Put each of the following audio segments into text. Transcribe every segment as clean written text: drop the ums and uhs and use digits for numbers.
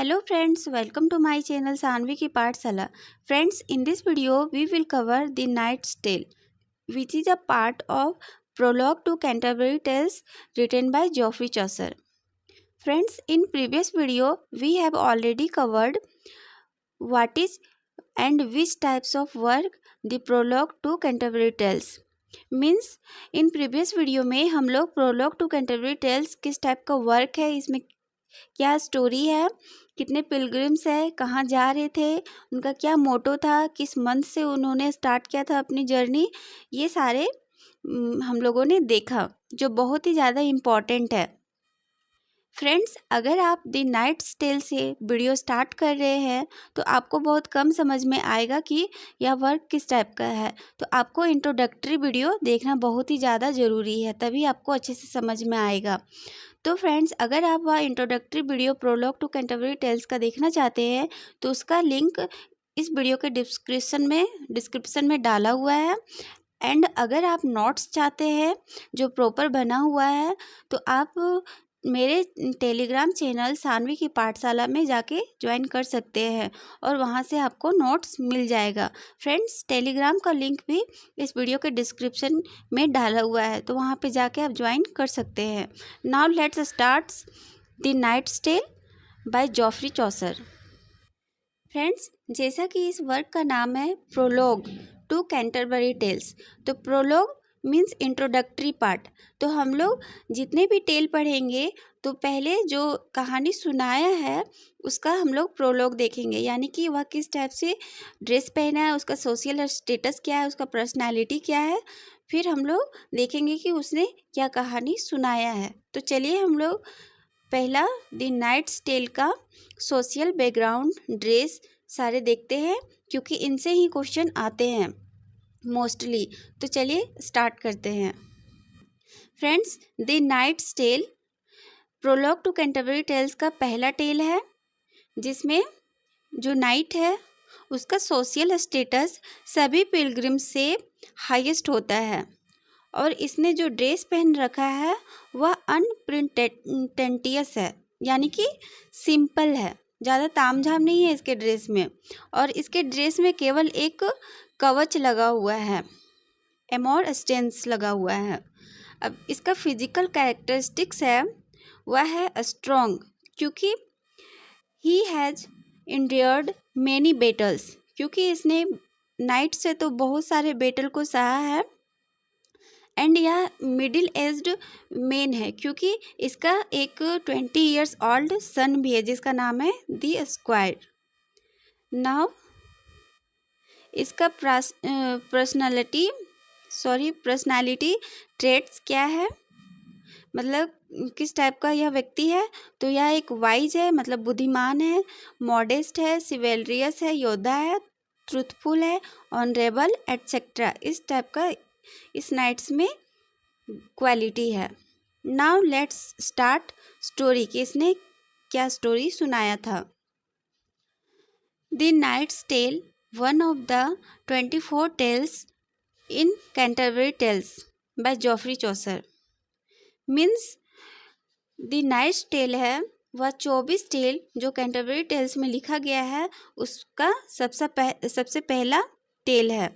Hello friends, welcome to my channel Sanvi की पाठशाला. Friends, in this video we will cover The Knight's Tale, which is a part of prologue to Canterbury Tales written by Geoffrey Chaucer. Friends, in previous video we have already covered what is and which types of work the prologue to Canterbury Tales. Means in previous video में हम लोग prologue to Canterbury tales किस type का work है, इसमें क्या story है, कितने पिलग्रिम्स है, कहाँ जा रहे थे, उनका क्या मोटो था, किस मंथ से उन्होंने स्टार्ट किया था अपनी जर्नी, ये सारे हम लोगों ने देखा जो बहुत ही ज़्यादा इम्पॉर्टेंट है. फ्रेंड्स, अगर आप द नाइट्स टेल से वीडियो स्टार्ट कर रहे हैं तो आपको बहुत कम समझ में आएगा कि यह वर्क किस टाइप का है. तो आपको इंट्रोडक्टरी वीडियो देखना बहुत ही ज़्यादा ज़रूरी है, तभी आपको अच्छे से समझ में आएगा. तो फ्रेंड्स, अगर आप वह introductory video prologue to Canterbury Tales का देखना चाहते हैं तो उसका लिंक इस वीडियो के डिस्क्रिप्शन में डाला हुआ है. एंड अगर आप नोट्स चाहते हैं जो प्रॉपर बना हुआ है तो आप मेरे टेलीग्राम चैनल सानवी की पाठशाला में जाके ज्वाइन कर सकते हैं और वहाँ से आपको नोट्स मिल जाएगा. फ्रेंड्स, टेलीग्राम का लिंक भी इस वीडियो के डिस्क्रिप्शन में डाला हुआ है, तो वहाँ पे जाके आप ज्वाइन कर सकते हैं. Now let's start the knight's tale by Geoffrey Chaucer. Friends, जैसा कि इस वर्क का नाम है प्रोलॉग टू कैंटरबरी टेल्स, तो प्रोलॉग मीन्स इंट्रोडक्टरी पार्ट. तो हम लोग जितने भी टेल पढ़ेंगे तो पहले जो कहानी सुनाया है उसका हम लोग प्रोलॉग देखेंगे, यानी कि वह किस टाइप से ड्रेस पहना है, उसका सोशल स्टेटस क्या है, उसका पर्सनालिटी क्या है. फिर हम लोग देखेंगे कि उसने क्या कहानी सुनाया है. तो चलिए हम लोग पहला द नाइट्स टेल का सोशल बैकग्राउंड, ड्रेस सारे देखते हैं, क्योंकि इनसे ही क्वेश्चन आते हैं मोस्टली. तो चलिए स्टार्ट करते हैं. Friends, the knight's tale prologue to Canterbury Tales का पहला टेल है, जिसमें जो नाइट है उसका सोशल स्टेटस सभी पिलग्रिम से हाईएस्ट होता है और इसने जो ड्रेस पहन रखा है वह अनप्रिटेंटियस है, यानी कि सिंपल है, ज़्यादा तामझाम नहीं है इसके ड्रेस में. और इसके ड्रेस में केवल एक कवच लगा हुआ है, एमोर स्टेंस लगा हुआ है. अब इसका फिजिकल कैरेक्टरिस्टिक्स है वह है स्ट्रॉन्ग, क्योंकि he has endured many battles, क्योंकि इसने नाइट से तो बहुत सारे बैटल को सहा है. एंड यह मिडिल एज्ड मैन है, क्योंकि इसका एक 20 ईयर्स ओल्ड सन भी है जिसका नाम है द स्क्वायर. नाउ इसका पर्सनालिटी ट्रेट्स क्या है, मतलब किस टाइप का यह व्यक्ति है. तो यह एक वाइज है, मतलब बुद्धिमान है, मॉडेस्ट है, सिवेलरियस है, योद्धा है, ट्रूथफुल है, ऑनरेबल एटसेट्रा. इस टाइप का इस नाइट्स में क्वालिटी है. नाउ लेट्स स्टार्ट स्टोरी, कि इसने क्या स्टोरी सुनाया था. The knight's tale, one of the 24 tales in Canterbury Tales by Geoffrey Chaucer. Means the knight's tell है वह 24 टेल जो कैंटरबरी टेल्स में लिखा गया है उसका सबसे पहला टेल है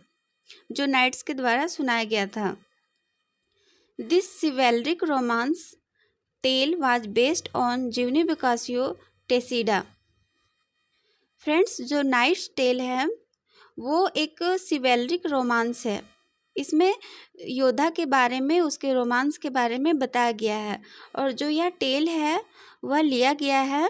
जो नाइट्स के द्वारा सुनाया गया था. This chivalric romance tale was based on Giovanni Boccaccio Teseida. Friends, जो नाइट्स टेल है वो एक सिवेलरिक रोमांस है. इसमें योद्धा के बारे में, उसके रोमांस के बारे में बताया गया है. और जो यह टेल है वह लिया गया है,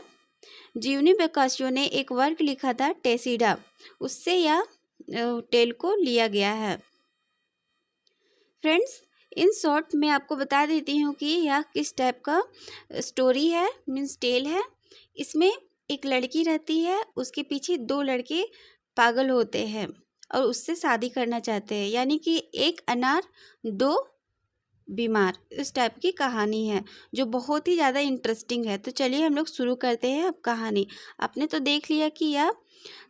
जियोनी बोकासियो ने एक वर्क लिखा था टेसीडा, उससे यह टेल को लिया गया है. फ्रेंड्स, इन शॉर्ट मैं आपको बता देती हूँ कि यह किस टाइप का स्टोरी है, मीन्स टेल है. इसमें एक लड़की रहती है, उसके पीछे 2 लड़के पागल होते हैं और उससे शादी करना चाहते हैं, यानी कि एक अनार 2 बीमार. इस टाइप की कहानी है जो बहुत ही ज़्यादा इंटरेस्टिंग है. तो चलिए हम लोग शुरू करते हैं अब कहानी. आपने तो देख लिया कि यह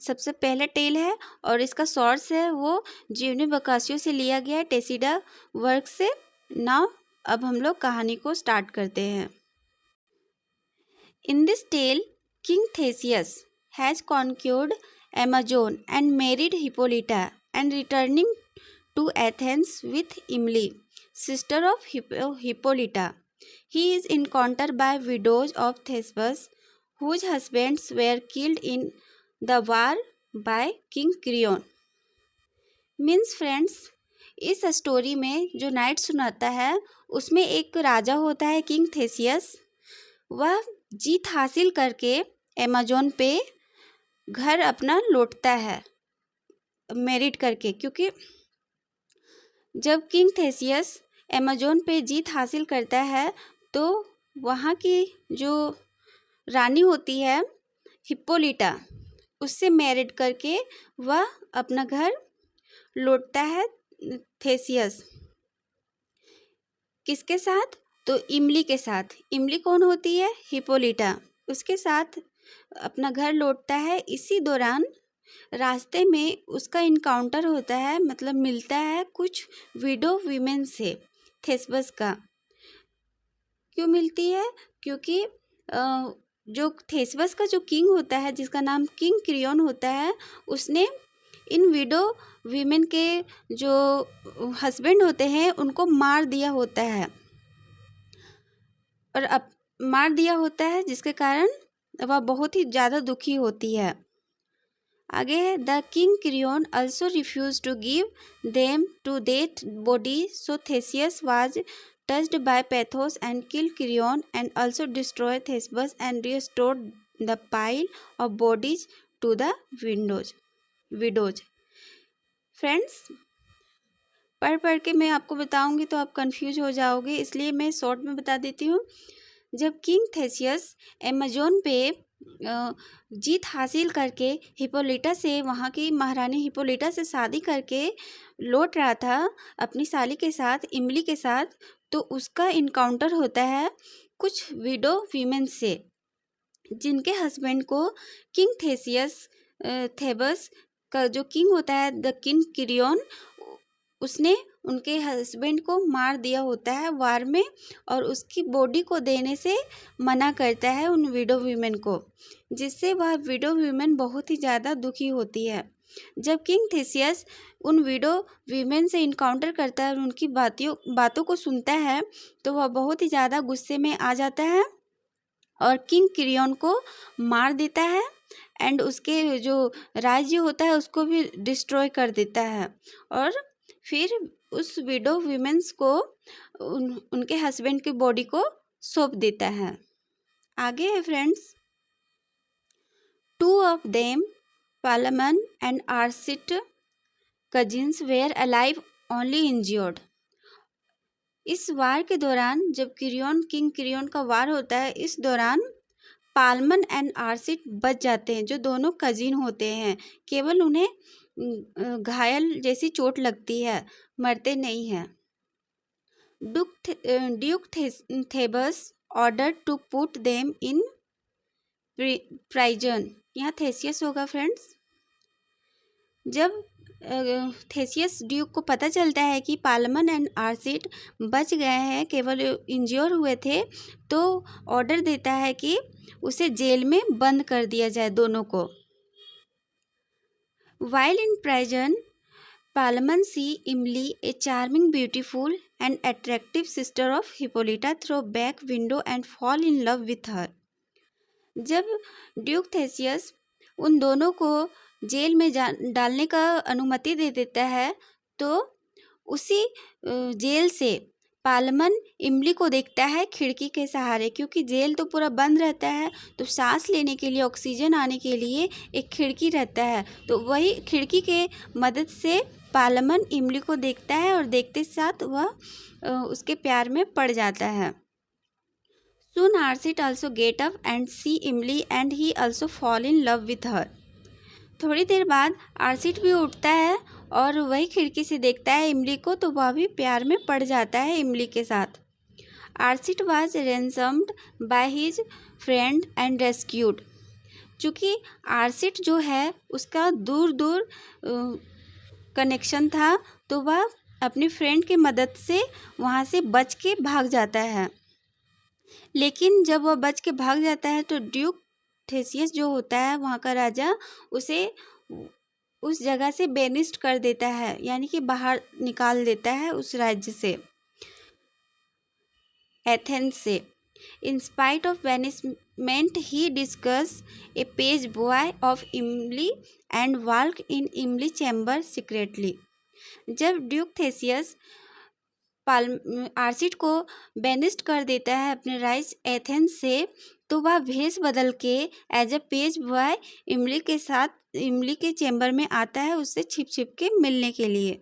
सबसे पहला टेल है और इसका सोर्स है वो जियोनी बोकासियो से लिया गया है, टेसीडा वर्क से. नाउ अब हम लोग कहानी को स्टार्ट करते हैं. In this tale King Theseus has conquered Amazon and married Hippolyta and returning to Athens with Emily, sister of Hippolyta. He is encountered by widows of Thebes whose husbands were killed in the war by King Creon. Means friends, इस story में जो night सुनाता है उसमें एक राजा होता है king Theseus. वह जीत हासिल करके अमेज़न पे घर अपना लौटता है मैरिड करके, क्योंकि जब किंग थेसियस अमेज़न पे जीत हासिल करता है तो वहाँ की जो रानी होती है हिप्पोलिटा, उससे मैरिड करके वह अपना घर लौटता है थेसियस। किसके साथ? तो इमली के साथ। इमली कौन होती है? हिप्पोलिटा। उसके साथ अपना घर लौटता है। इसी दौरान रास्ते में उसका इनकाउंटर होता है, मतलब मिलता है कुछ विडो वीमेन से थेबस का। क्यों मिलती है? क्योंकि जो थेबस का जो किंग होता है, जिसका नाम किंग क्रियोन होता है, उसने इन विडो वीमेन के जो हस्बैंड होते हैं उनको मार दिया होता है, और अब मार दिया होता है जिसके कारण वह बहुत ही ज़्यादा दुखी होती है। आगे है, the king Creon also refuse to give them to death body, so Theseus was touched by pathos and kill Creon and also destroy Thebes and restored the pile of bodies to the widows. Friends, पढ़ के मैं आपको बताऊंगी तो आप confuse हो जाओगे, इसलिए मैं शॉर्ट में बता देती हूँ। जब किंग थेसियस अमेज़न पे जीत हासिल करके हिप्पोलिटा से, वहाँ की महारानी हिप्पोलिटा से शादी करके लौट रहा था अपनी साली के साथ, इमली के साथ, तो उसका इनकाउंटर होता है कुछ विडो वीमेन से, जिनके हस्बैंड को किंग थेबस का जो किंग होता है, द किंग क्रियोन, उसने उनके हस्बैंड को मार दिया होता है वार में, और उसकी बॉडी को देने से मना करता है उन विडो वीमेन को, जिससे वह विडो वीमेन बहुत ही ज़्यादा दुखी होती है। जब किंग थेसियस उन विडो वीमेन से इनकाउंटर करता है और उनकी बातों को सुनता है तो वह बहुत ही ज़्यादा गुस्से में आ जाता है और किंग क्रियोन को मार देता है एंड उसके जो राज्य होता है उसको भी डिस्ट्रॉय कर देता है, और फिर उस विडो वीमेंस को उनके हस्बैंड की बॉडी को सौंप देता है। आगे है friends, two of them, Palamon and Arcite cousins, were alive, only injured. इस वार के दौरान, जब किंग क्रियोन का वार होता है, इस दौरान पालमन एंड आर्सिट बच जाते हैं, जो दोनों कजिन होते हैं। केवल उन्हें घायल जैसी चोट लगती है, मरते नहीं हैं। Duke Thebes order to put them in prison. यहाँ थेसियस होगा फ्रेंड्स। जब थेसियस ड्यूक को पता चलता है कि पालमन एंड आर्सिट बच गए हैं, केवल इंज्योर हुए थे, तो ऑर्डर देता है कि उसे जेल में बंद कर दिया जाए दोनों को। While in प्राइजन, Palamon see Emily, a charming, beautiful and attractive sister of Hippolyta, through back window and fall in love with her. जब ड्यूक थेसियस उन दोनों को जेल में डालने का अनुमति दे देता है, तो उसी जेल से पालमन इमली को देखता है खिड़की के सहारे, क्योंकि जेल तो पूरा बंद रहता है, तो सांस लेने के लिए, ऑक्सीजन आने के लिए एक खिड़की रहता है, तो वही खिड़की के मदद से पालमन इमली को देखता है और देखते साथ वह उसके प्यार में पड़ जाता है। Soon Arsit also get up and see Emily and he also fall in love with her. थोड़ी देर बाद आर्सिट भी उठता है और वही खिड़की से देखता है इमली को, तो वह भी प्यार में पड़ जाता है इमली के साथ। Arcite was ransomed by his friend and rescued. चूँकि आर्सिट जो है उसका दूर दूर कनेक्शन था, तो वह अपनी फ्रेंड की मदद से वहाँ से बच के भाग जाता है। लेकिन जब वह बच के भाग जाता है तो ड्यूक थेसियस जो होता है वहाँ का राजा उसे उस जगह से बेनिस्ट कर देता है, यानी कि बाहर निकाल देता है उस राज्य से, एथेंस से। In spite of banishment he discuss a page boy of Emily and work in Emily chamber secretly. जब ड्यूक थेसियस आर्सिट को बेनिस्ट कर देता है अपने राइस एथेंस से, तो वह भेष बदल के एज अ पेज बॉय इमली के साथ इमली के चैम्बर में आता है उससे छिप छिप के मिलने के लिए।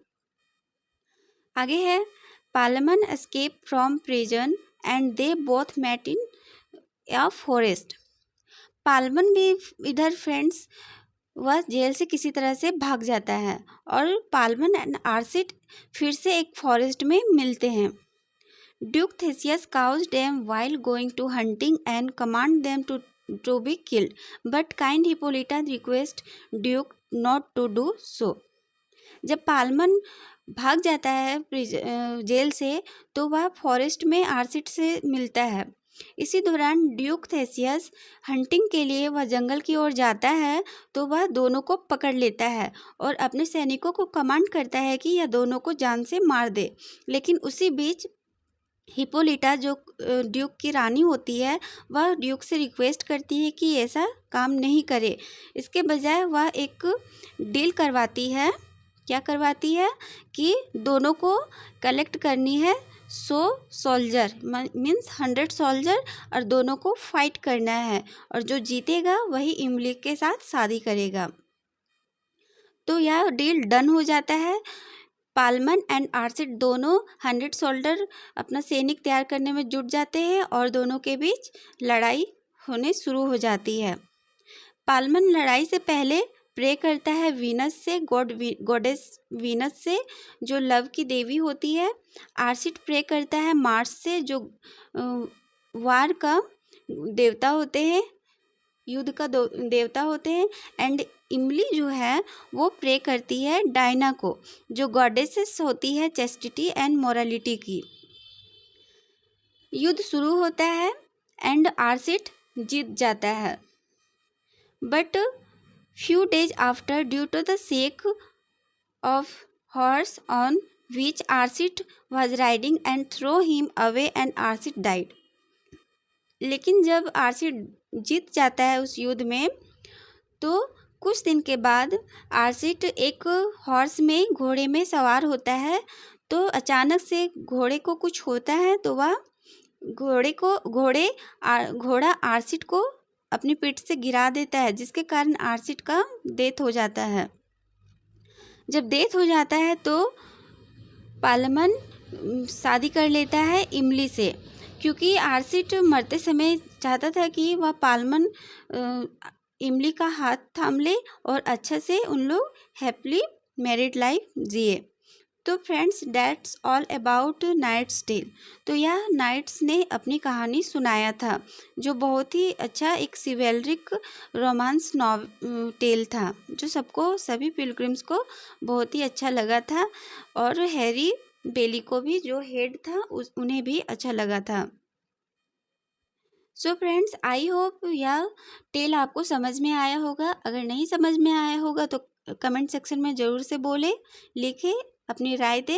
आगे है Palamon escape from prison and they both met in a forest. Palamon भी इधर फ्रेंड्स वह जेल से किसी तरह से भाग जाता है और पालमन एंड आर्सिट फिर से एक फॉरेस्ट में मिलते हैं। Duke Theseus cause them while going to hunting and command them to be killed, but kind Hippolyta request duke not to do so. जब पालमन भाग जाता है जेल से तो वह फॉरेस्ट में आर्सिट से मिलता है। इसी दौरान ड्यूक थेसियस हंटिंग के लिए वह जंगल की ओर जाता है तो वह दोनों को पकड़ लेता है और अपने सैनिकों को कमांड करता है कि यह दोनों को जान से मार दे। लेकिन उसी बीच हिपोलिटा जो ड्यूक की रानी होती है वह ड्यूक से रिक्वेस्ट करती है कि ऐसा काम नहीं करे। इसके बजाय वह एक डील करवाती है। क्या करवाती है कि दोनों को कलेक्ट करनी है 100 सोल्जर मीन्स 100 सोल्जर और दोनों को फाइट करना है और जो जीतेगा वही इमली के साथ शादी करेगा। तो यह डील डन हो जाता है। पालमन एंड आर्सिट दोनों 100 सोल्जर अपना सैनिक तैयार करने में जुट जाते हैं और दोनों के बीच लड़ाई होने शुरू हो जाती है। पालमन लड़ाई से पहले प्रे करता है वीनस से, गॉडेस वीनस से जो लव की देवी होती है। आर्सिट प्रे करता है मार्स से जो वार का देवता होते हैं, युद्ध का देवता होते हैं। एंड इमली जो है वो प्रे करती है डायना को जो गॉडेसेस होती है चेस्टिटी एंड मोरालिटी की। युद्ध शुरू होता है एंड आर्सिट जीत जाता है, but few days after, due to the shake of horse on which Arsit was riding and threw him away and Arsit died. लेकिन जब आर्सिट जीत जाता है उस युद्ध में तो कुछ दिन के बाद आर्सिट एक हॉर्स में घोड़े में सवार होता है। तो अचानक से घोड़े को कुछ होता है तो वह घोड़ा आर्सिट को अपनी पीठ से गिरा देता है जिसके कारण आर्सिट का डेथ हो जाता है। जब डेथ हो जाता है तो पालमन शादी कर लेता है इमली से, क्योंकि आर्सिट मरते समय चाहता था कि वह पालमन इमली का हाथ थाम ले और अच्छा से उन लोग हैप्पीली मैरिड लाइफ जिए। तो friends that's all about knight's tale. तो यह नाइट्स ने अपनी कहानी सुनाया था जो बहुत ही अच्छा एक सिवेलरिक रोमांस टेल था जो सभी पिलग्रिम्स को बहुत ही अच्छा लगा था और हैरी बेली को भी जो हेड था उन्हें भी अच्छा लगा था। सो फ्रेंड्स आई होप यह टेल आपको समझ में आया होगा। अगर नहीं समझ में आया होगा तो कमेंट सेक्शन में ज़रूर से बोले, लिखे, अपनी राय दे।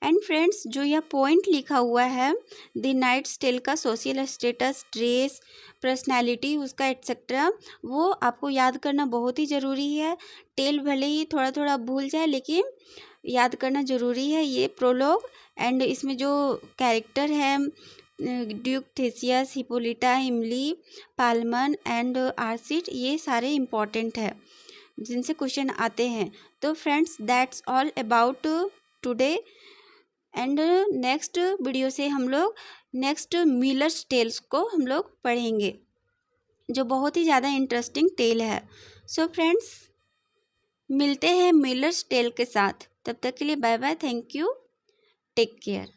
एंड फ्रेंड्स जो यह पॉइंट लिखा हुआ है द नाइट्स टेल का सोशल स्टेटस, ड्रेस, पर्सनालिटी उसका एट्सेट्रा, वो आपको याद करना बहुत ही ज़रूरी है। टेल भले ही थोड़ा थोड़ा भूल जाए लेकिन याद करना ज़रूरी है। ये प्रोलॉग एंड इसमें जो कैरेक्टर है ड्यूक थेसियस, हिपोलिटा, इमली, पालमन एंड आर्सिट, ये सारे इम्पॉर्टेंट है जिनसे क्वेश्चन आते हैं। तो friends that's all about today and next video से हम लोग नेक्स्ट मिलर्स टेल्स को हम लोग पढ़ेंगे जो बहुत ही ज़्यादा इंटरेस्टिंग टेल है। सो फ्रेंड्स मिलते हैं मिलर्स टेल के साथ, तब तक के लिए bye bye, thank you, take care.